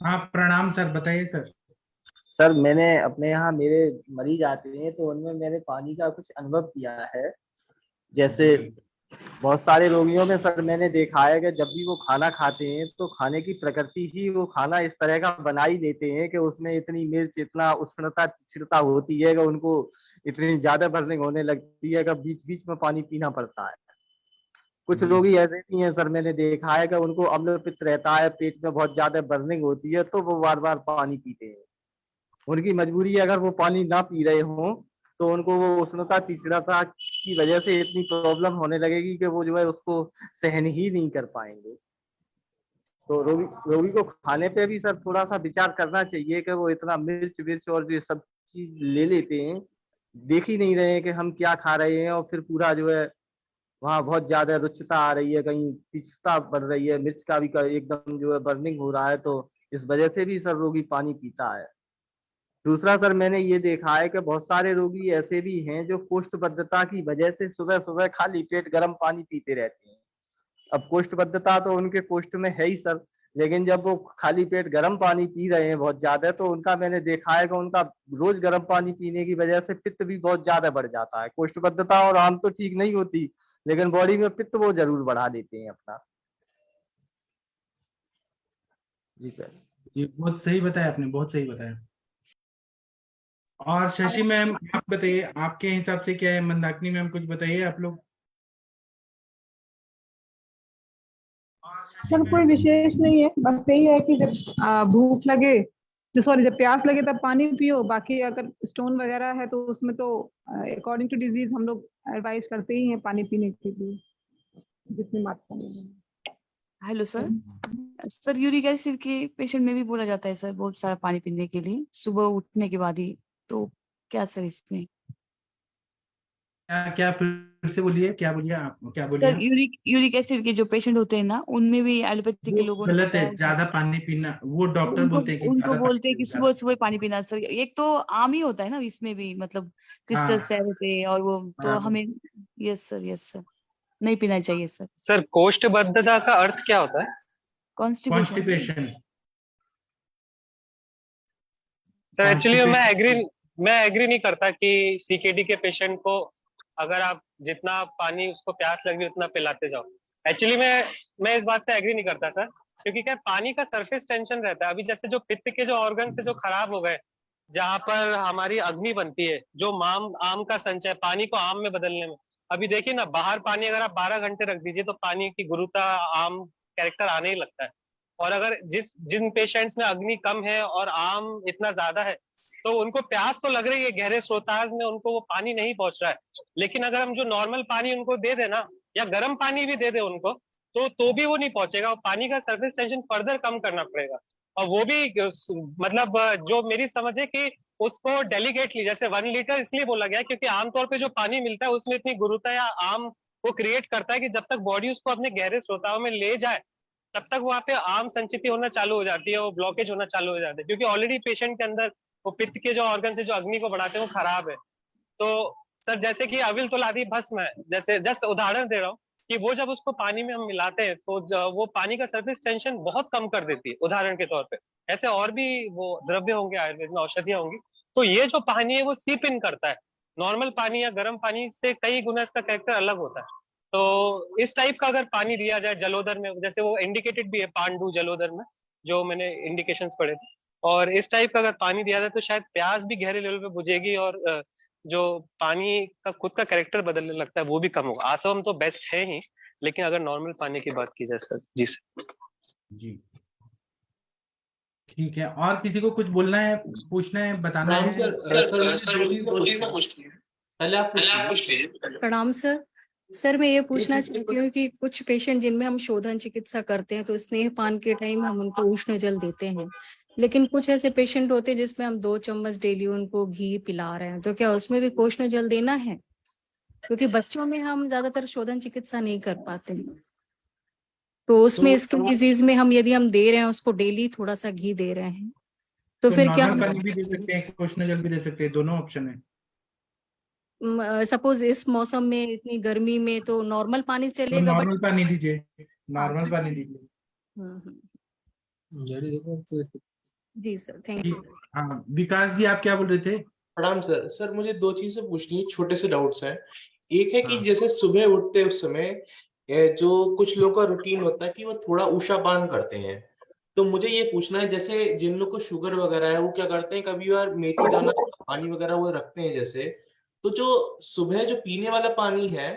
हाँ प्रणाम सर, बताइए सर। सर मैंने अपने यहाँ मेरे मरीज आते हैं तो उनमें मैंने पानी का कुछ अनुभव किया है। जैसे बहुत सारे रोगियों में सर मैंने देखा है कि जब भी वो खाना खाते हैं तो खाने की प्रकृति ही वो खाना इस तरह का बना ही देते हैं कि उसमें इतनी मिर्च, इतना उष्णता तिक्तता होती है कि उनको इतनी ज्यादा बर्निंग होने लगती है कि बीच बीच में पानी पीना पड़ता है। कुछ लोग ही ऐसे भी हैं सर, मैंने देखा है कि उनको अम्ल पित्त रहता है, पेट में बहुत ज्यादा बर्निंग होती है, तो वो बार बार पानी पीते हैं। उनकी मजबूरी है, अगर वो पानी ना पी रहे हों तो उनको वो उष्णता तीक्ष्णता की वजह से इतनी प्रॉब्लम होने लगेगी कि वो जो है उसको सहन ही नहीं कर पाएंगे। तो रोगी को खाने पे भी सर थोड़ा सा विचार करना चाहिए कि वो इतना मिर्च विर्च और ये सब चीज ले लेते हैं, देख ही नहीं रहे हैं कि हम क्या खा रहे हैं, और फिर पूरा जो है वहाँ बहुत ज्यादा रुचिता आ रही है, कहीं तीव्रता बढ़ रही है, मिर्च का भी एकदम जो है बर्निंग हो रहा है, तो इस वजह से भी सर रोगी पानी पीता है। दूसरा सर मैंने ये देखा है कि बहुत सारे रोगी ऐसे भी हैं जो कोष्ठबद्धता की वजह से सुबह सुबह खाली पेट गर्म पानी पीते रहते हैं। अब कोष्ठबद्धता तो उनके कोष्ठ में है ही सर, लेकिन जब वो खाली पेट गर्म पानी पी रहे हैं बहुत ज्यादा, तो उनका मैंने देखा है कि उनका रोज गर्म पानी पीने की वजह से पित्त भी बहुत ज्यादा बढ़ जाता है। कोष्ठबद्धता और आम तो ठीक नहीं होती, लेकिन बॉडी में पित्त वो जरूर बढ़ा देते हैं अपना। जी सर। ये बहुत सही बताया आपने, बहुत सही बताया। और शशि मैम आप बताइए, आपके हिसाब से क्या है? मंदाकिनी मैम कुछ बताइए आप लोग। सर कोई विशेष नहीं है, बस यही है कि जब भूख लगे, जब प्यास लगे तब पानी पियो। बाकी अगर स्टोन वगैरह है तो उसमें तो अकॉर्डिंग टू डिजीज हम लोग एडवाइस करते ही हैं पानी पीने के लिए जितनी मात्रा में। Hello sir. Sir uric acid के पेशेंट में भी बोला जाता है सर बहुत सारा पानी पीने के लिए सुबह उठने के बाद ही, तो क्या सर इसमें? क्या क्या फिर से बोलिए, क्या बोलिए आप, क्या बोलिए सर आप? यूरिक एसिड के जो पेशेंट होते हैं ना, उनमें भी एलोपैथी के वो लोगों ने गलत है, बताया है। ज्यादा पानी पीना, वो तो डॉक्टर उनको बोलते हैं कि उनको ज्यादा बोलते हैं कि पानी सुबह सुबह पानी पीना सर। एक तो आम ही होता है ना इसमें भी, मतलब क्रिस्टल हाँ से होते हैं और वो तो हाँ। हमें। यस सर नहीं पीना चाहिए सर। सर कोष्ठबद्धता का अर्थ क्या होता है? Constipation. Constipation. Sir actually constipation. मैं एग्री नहीं करता कि सीकेडी के पेशेंट को अगर आप जितना पानी उसको प्यास लगी उतना पिलाते जाओ। एक्चुअली मैं इस बात से एग्री नहीं करता सर, क्योंकि क्या पानी का सरफेस टेंशन रहता है। अभी जैसे जो पित्त के जो ऑर्गन से जो खराब हो गए, जहाँ पर हमारी अग्नि बनती है, जो आम का संचय पानी को आम में बदलने में। अभी देखिए ना, बाहर पानी अगर आप 12 घंटे रख दीजिए तो पानी की गुरुता आम कैरेक्टर आने ही लगता है। और अगर जिन पेशेंट्स में अग्नि कम है और आम इतना ज्यादा है, तो उनको प्यास तो लग रही है, गहरे स्रोताज में उनको वो पानी नहीं पहुंच रहा है। लेकिन अगर हम जो नॉर्मल पानी उनको दे देना, या गर्म पानी भी दे दे उनको, तो भी वो नहीं पहुंचेगा। पानी का सरफेस टेंशन फर्दर कम करना पड़ेगा। और वो भी मतलब जो मेरी समझ है कि उसको डेलीकेटली, जैसे 1 लीटर इसलिए बोला गया क्योंकि आमतौर पे जो पानी मिलता है उसमें इतनी गुरुता या आम वो क्रिएट करता है कि जब तक बॉडी उसको अपने गहरे स्रोताओं में ले जाए, तब तक वहां पे आम संचिति होना चालू हो जाती है, वो ब्लॉकेज होना चालू हो जाता है, क्योंकि ऑलरेडी पेशेंट के अंदर वो पित्त के जो ऑर्गन से जो अग्नि को बढ़ाते हैं वो खराब है। तो सर जैसे कि अविल तोलादी भस्म है, जैसे जस्ट उदाहरण दे रहा हूँ कि वो जब उसको पानी में हम मिलाते हैं तो वो पानी का सरफेस टेंशन बहुत कम कर देती है, उदाहरण के तौर पे। ऐसे और भी वो द्रव्य होंगे आयुर्वेद में, औषधियां होंगी। तो ये जो पानी है वो सीप इन करता है, नॉर्मल पानी या गर्म पानी से कई गुना इसका कैरेक्टर अलग होता है। तो इस टाइप का अगर पानी दिया जाए जलोदर में, जैसे वो इंडिकेटेड भी है पांडु जलोदर में, जो मैंने इंडिकेशंस पढ़े थे, और इस टाइप का अगर पानी दिया जाए तो शायद प्यास भी गहरे लेवल पे बुझेगी और जो पानी का खुद का कैरेक्टर बदलने लगता है वो भी कम होगा। आसवम तो बेस्ट है ही, लेकिन अगर नॉर्मल पानी की बात की जाए सर। जी सर। जी ठीक है। और किसी को कुछ बोलना है, पूछना है, बताना है? पहले आप पूछ लीजिए। प्रणाम सर। सर मैं ये पूछना चाहती हूँ कि कुछ पेशेंट जिनमें हम शोधन चिकित्सा करते हैं तो स्नेहपान के टाइम हम उनको उष्ण जल देते हैं, लेकिन कुछ ऐसे पेशेंट होते हैं जिसमें हम 2 चम्मच डेली उनको घी पिला रहे हैं, तो क्या उसमें भी उष्ण जल देना है? क्योंकि बच्चों में हम ज्यादातर शोधन चिकित्सा नहीं कर पाते, तो उसमें स्किन डिजीज में हम यदि हम दे रहे हैं उसको डेली थोड़ा सा घी दे रहे हैं, तो फिर क्या नॉर्मल पानी भी दे सकते हैं, उष्ण जल भी दे सकते हैं, दोनों ऑप्शन है। सपोज इस मौसम में इतनी गर्मी में तो नॉर्मल पानी तो चलेगा, बट नॉर्मल पानी दीजिए, नॉर्मल पानी दीजिए। जी सर, थैंक यू। हाँ विकास जी, आप क्या बोल रहे थे? प्रणाम सर। सर मुझे 2 चीजें पूछनी है, छोटे से डाउट्स हैं। एक है कि हाँ। जैसे सुबह उठते उस समय जो कुछ लोगों का रूटीन होता है कि वो थोड़ा उषापान करते हैं, तो मुझे ये पूछना है जैसे जिन लोग को शुगर वगैरह है वो क्या करते हैं, कभी बार मेथी दाना पानी वगैरह वो रखते हैं जैसे, तो जो सुबह जो पीने वाला पानी है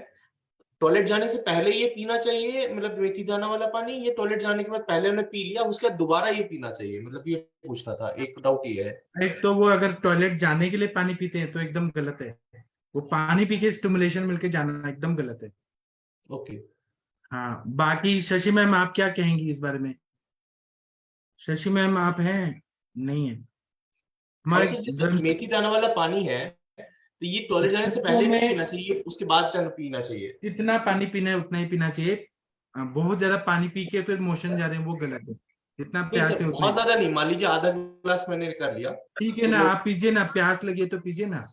टॉयलेट जाने से पहले ये पीना चाहिए, मतलब मेथी दाना वाला पानी, ये टॉयलेट जाने के बाद पहले उन्हें पी लिया उसके बाद दोबारा ये पीना चाहिए, मतलब ये पूछना था, एक डाउट ये है। एक तो वो अगर टॉयलेट जाने के लिए पानी पीते हैं तो एकदम गलत है, वो पानी पी के स्टिमुलेशन मिलके जाना एकदम गलत है। ओके। हाँ बाकी शशि मैम आप क्या कहेंगी इस बारे में? शशि मैम आप हैं? नहीं है हमारे जैसे मेथी दाना वाला पानी है तो ये टॉयलेट जाने से पहले नहीं पीना चाहिए, उसके बाद जाना पीना चाहिए? जितना पानी पीना है उतना ही पीना चाहिए। बहुत ज्यादा पानी पी के फिर मोशन जा रहे हैं वो गलत है। जितना नहीं प्यास सर, है उतना बहुत ही। ज्यादा नहीं, मान लीजिए आधा गिलास मैंने कर लिया। ठीक है तो ना, मैं- आप पीजिए ना, प्यास लगी है तो पीजिए ना।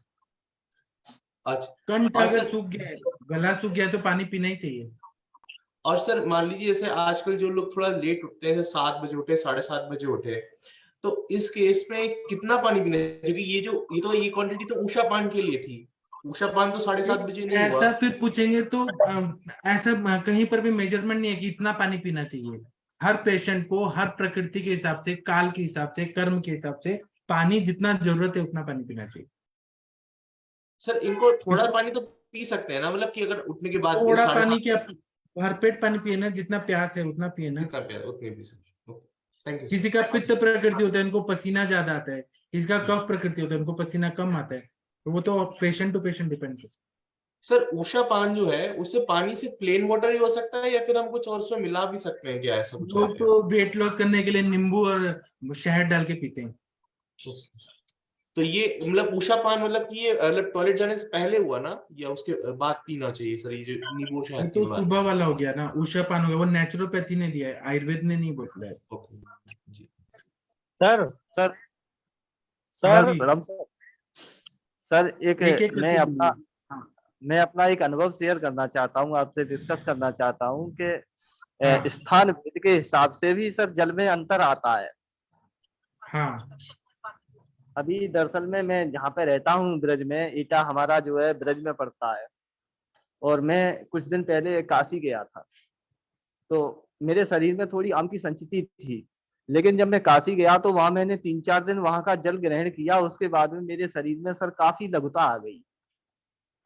अच्छा। कंठ और अगर सर, सूख गया है, गला सूख गया है तो पानी पीना ही चाहिए। और सर मान लीजिए जैसे आजकल जो लोग थोड़ा लेट उठते हैं, 7 बजे उठे, 7:30 बजे उठे, तो इस केस में कितना पानी पीना है? क्योंकि ये क्वांटिटी तो उषा पान के लिए थी। उषा पान तो 7:30 बजे नहीं हुआ। ऐसा फिर पूछेंगे तो ऐसा कहीं पर भी मेजरमेंट नहीं है कि इतना पानी पीना चाहिए। हर पेशेंट को हर प्रकृति के हिसाब से, काल के हिसाब से, कर्म के हिसाब से पानी जितना जरूरत है उतना पानी पीना चाहिए। सर इनको थोड़ा पानी तो पी सकते हैं ना, मतलब कि अगर उठने के बाद थोड़ा 7:30 पानी क्या, भरपेट पानी पिए ना, जितना प्यास है उतना पिए ना। जितना पिया उतने पी सकते। थैंक यू किसी का पित्त प्रकृति होता है, उनको पसीना ज्यादा आता है। किसी का कफ प्रकृति होता है, उनको पसीना कम आता है। तो वो तो पेशेंट टू पेशेंट डिपेंड करता है। सर उषा पान जो है उससे पानी से प्लेन वाटर ही हो सकता है, या फिर हम कुछ और उसमें मिला भी सकते हैं क्या? ऐसा कुछ है लोग क्या? तो वेट लॉस करने के लिए नींबू और शहद डाल के पीते हैं। तो ये मतलब उषा पान मतलब कि ये मतलब टॉयलेट जाने से पहले हुआ ना, या उसके बाद पीना चाहिए सर, ये जो नींबू ये शहद तो की बात? सुबह वाला हो गया ना, उषा पान हो गया, वो नेचुरोपैथी ने दिया है, आयुर्वेद ने नहीं बोला है। ओके जी। सर सर सर जी। मैडम सर एक एक मैं करके अपना बोलिए। मैं अपना एक अनुभव शेयर करना चाहता हूँ, आपसे डिस्कस करना चाहता हूँ कि हाँ। स्थान भेद के हिसाब से भी सर जल में अंतर आता है। हाँ। अभी दरअसल में मैं जहाँ पे रहता हूँ ब्रज में, ईटा हमारा जो है ब्रज में पड़ता है, और मैं कुछ दिन पहले काशी गया था। तो मेरे शरीर में थोड़ी आम की संचिति थी, लेकिन जब मैं काशी गया तो वहां मैंने 3-4 दिन वहां का जल ग्रहण किया। उसके बाद में मेरे शरीर में सर काफी लघुता आ गई।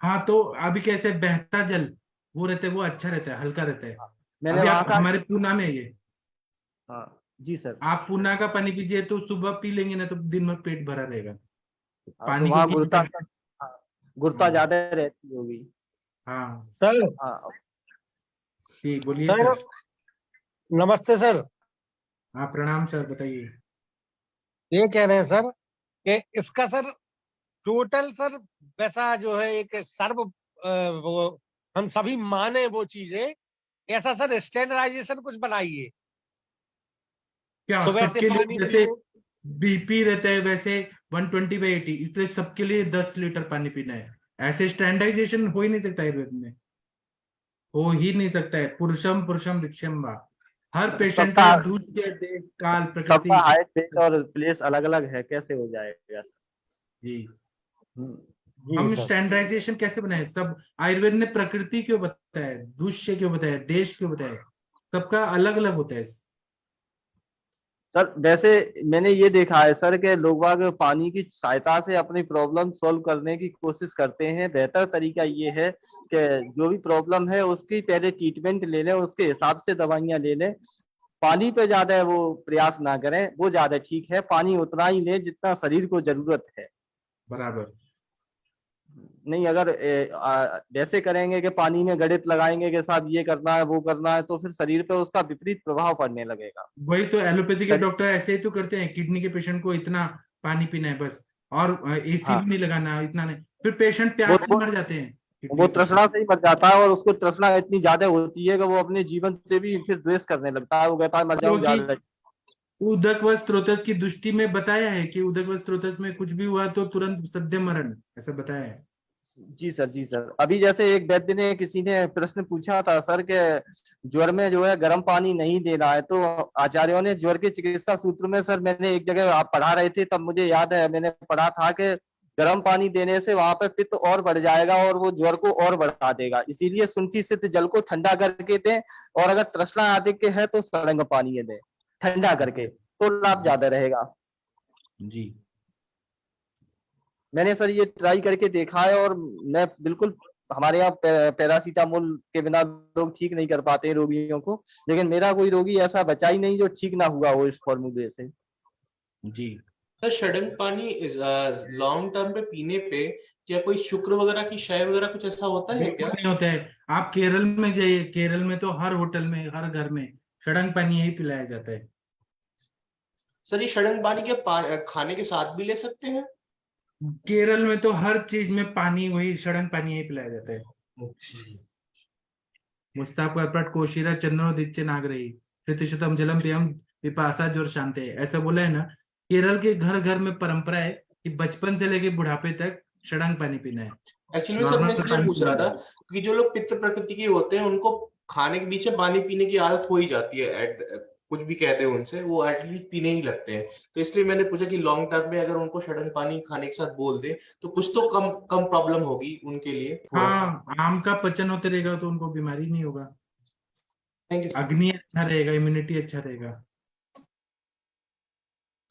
हाँ, तो अभी कैसे बहता जल वो रहता है, वो अच्छा रहता है, हल्का रहता है। मैंने अभी वहां आप का हमारे पूना में है ये, हाँ जी सर। आप पूना का पानी पीजिए तो सुबह पी लेंगे ना तो दिन भर पेट भरा रहेगा। हाँ, तो पानी वहां की गुरुता ज्यादा रहती होगी। हाँ सर हाँ ठीक, बोलिए सर सर। नमस्ते सर। हाँ प्रणाम सर, बताइए। ये कह रहे हैं सर कि इसका सर टोटल सर वैसा जो है एक सर्व वो हम सभी माने वो चीजें, ऐसा सर स्टैंडर्डाइजेशन कुछ बनाइए। क्या सुबह से सबके लिए पानी जैसे पियो। बीपी रहता है वैसे 120/80, इसलिए सबके लिए 10 लीटर पानी पीना है? ऐसे स्टैंडर्डाइजेशन हो ही नहीं सकता आयुर्वेद में, हो ही नहीं सकता है। पुरुषम पुरुषम भिक्षम वा। हर पेशेंट का सबका दूसरे देश, काल, सबका प्रकृति। हाइट वेट और प्लेस अलग अलग है, कैसे हो जाएगा? जी। हम्म, जी हम सर। स्टैंडर्डाइजेशन कैसे बनाए? सब आयुर्वेद ने प्रकृति क्यों बताया, दुष्य क्यों बताया, देश क्यों बताया? सबका अलग अलग होता है। सर वैसे मैंने ये देखा है सर कि लोग बाग पानी की सहायता से अपनी प्रॉब्लम सॉल्व करने की कोशिश करते हैं। बेहतर तरीका ये है कि जो भी प्रॉब्लम है उसकी पहले ट्रीटमेंट ले लें, उसके हिसाब से दवाइयां ले लें। पानी पे ज्यादा वो प्रयास ना करें, वो ज्यादा ठीक है। पानी उतना ही लें जितना शरीर को जरूरत है। बराबर। नहीं अगर वैसे करेंगे कि पानी में गणित लगाएंगे कि साहब ये करना है वो करना है, तो फिर शरीर पे उसका विपरीत प्रभाव पड़ने लगेगा। वही तो एलोपैथी के शरीर- डॉक्टर ऐसे ही तो करते हैं, किडनी के पेशेंट को इतना पानी पीना है बस, और एसी हाँ भी नहीं लगाना, इतना नहीं, फिर पेशेंट वो प्यास से मर जाते हैं। किडनी वो के तृष्णा पेशेंट से ही मर जाता है, और उसको तृष्णा इतनी ज्यादा होती है कि वो अपने जीवन से भी फिर द्वेष करने लगता है। वो कहता है मर जाऊं क्योंकि ज्यादा। उदक व स्त्रोतस की दृष्टि में बताया है कि उदक व स्त्रोतस में कुछ भी हुआ तो तुरंत सद्य मरण, ऐसा बताया है। जी सर जी सर। अभी जैसे एक वैद्य ने किसी ने प्रश्न पूछा था सर के ज्वर में जो है गर्म पानी नहीं देना है, तो आचार्यों ने ज्वर के चिकित्सा सूत्र में सर मैंने एक जगह आप पढ़ा रहे थे तब मुझे याद है मैंने पढ़ा था कि गर्म पानी देने से वहां पर पित्त और बढ़ जाएगा और वो ज्वर को और बढ़ा देगा। इसीलिए शुंठी सिद्ध जल को ठंडा करके दें, और अगर तृष्णा अधिक है तो सड़ंग पानी दें ठंडा करके, तो लाभ ज्यादा रहेगा। जी। मैंने सर ये ट्राई करके देखा है, और मैं बिल्कुल हमारे यहाँ पैरासीटामोल के बिना लोग ठीक नहीं कर पाते हैं रोगियों को, लेकिन मेरा कोई रोगी ऐसा बचा ही नहीं जो ठीक ना हुआ हो इस फॉर्मूले से। जी। सर षडंग पानी लॉन्ग टर्म पे पीने पे क्या कोई शुक्र वगैरह की क्षय वगैरह कुछ ऐसा होता है बिल्कुल क्या? नहीं होता है। आप केरल में जाइए, केरल में तो हर होटल में, हर घर में षडंग पानी यही पिलाया जाता है। सर ये षडंग पानी के खाने के साथ भी ले सकते हैं? केरल में तो हर चीज में पानी, वही सड़न पानी ही पिलाया जाता है। मुस्ताफ परपट कोशिरा चंद्रोदित्य नागरही प्रतिशतम जलम पियम पिपासा जोर शांति, ऐसा बोला है ना। केरल के घर घर में परंपरा है कि बचपन से लेके बुढ़ापे तक सड़ंग पानी पीना है। एक्चुअली सर मैं नॉर्मल इसलिए पानी पूछ रहा पीना था है। कि जो लोग पित्त प्रकृति के होते हैं उनको खाने के बीच में पानी पीने की आदत हो ही जाती है, कुछ भी कहते हैं उनसे वो एटलीस्ट पीने ही लगते हैं। तो इसलिए मैंने पूछा कि लॉन्ग टर्म में अगर उनको सड़न पानी खाने के साथ बोल दे तो कुछ तो कम कम प्रॉब्लम होगी उनके लिए थोड़ा सा। हाँ, आम का पचन होते रहेगा तो उनको बीमारी नहीं होगा, थैंक यू सर। अग्नि अच्छा रहेगा, इम्यूनिटी अच्छा रहेगा।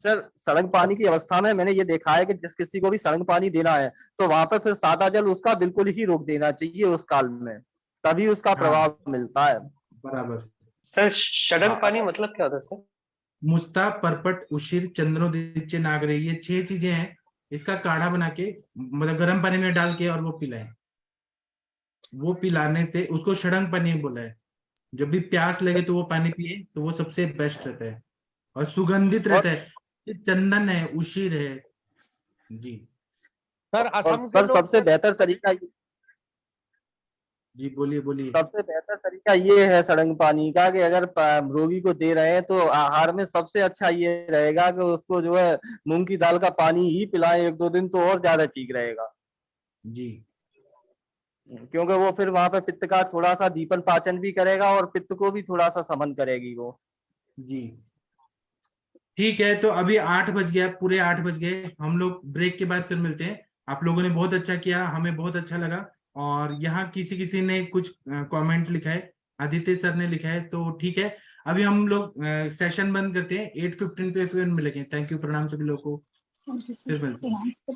सर सड़क पानी की अवस्था में मैंने ये देखा है कि जिस किसी को भी सड़क पानी देना है तो वहां पर फिर सादा जल उसका बिल्कुल ही रोक देना चाहिए उस काल में, तभी उसका हाँ, प्रभाव मिलता है। बराबर। सर सड़न हाँ। पानी मतलब क्या होता है सर? मुस्ताफ परपट उशिर चंद्रोदित्य नागरही, ये 6 चीजें हैं। इसका काढ़ा बना के मतलब गर्म पानी में डाल के और वो पिलाएं। वो पिलाने से उसको सड़ंग पानी बोला है। जब भी प्यास लगे तो वो पानी पिए तो वो सबसे बेस्ट रहता है और सुगंधित और रहता है। ये चंदन है, उशिर है। जी सर और असम के सर लोग सबसे बेहतर तरीका जी, बोलिए बोलिए। सबसे बेहतर तरीका ये है सड़ंग पानी का कि अगर रोगी को दे रहे हैं तो आहार में सबसे अच्छा ये रहेगा कि उसको जो है मूंग की दाल का पानी ही पिलाएं 1-2 दिन, तो और ज्यादा ठीक रहेगा। जी क्योंकि वो फिर वहां पे पित्त का थोड़ा सा दीपन पाचन भी करेगा और पित्त को भी थोड़ा सा समन करेगी वो। जी ठीक है, तो अभी 8 बज गया, पूरे 8 बज गए। हम लोग ब्रेक के बाद फिर मिलते हैं। आप लोगों ने बहुत अच्छा किया, हमें बहुत अच्छा लगा। और यहाँ किसी किसी ने कुछ कमेंट लिखा है, आदित्य सर ने लिखा है, तो ठीक है। अभी हम लोग सेशन बंद करते हैं, 8:15 पे फिर मिलेंगे। थैंक यू, प्रणाम सभी लोगों को, फिर मिलते हैं।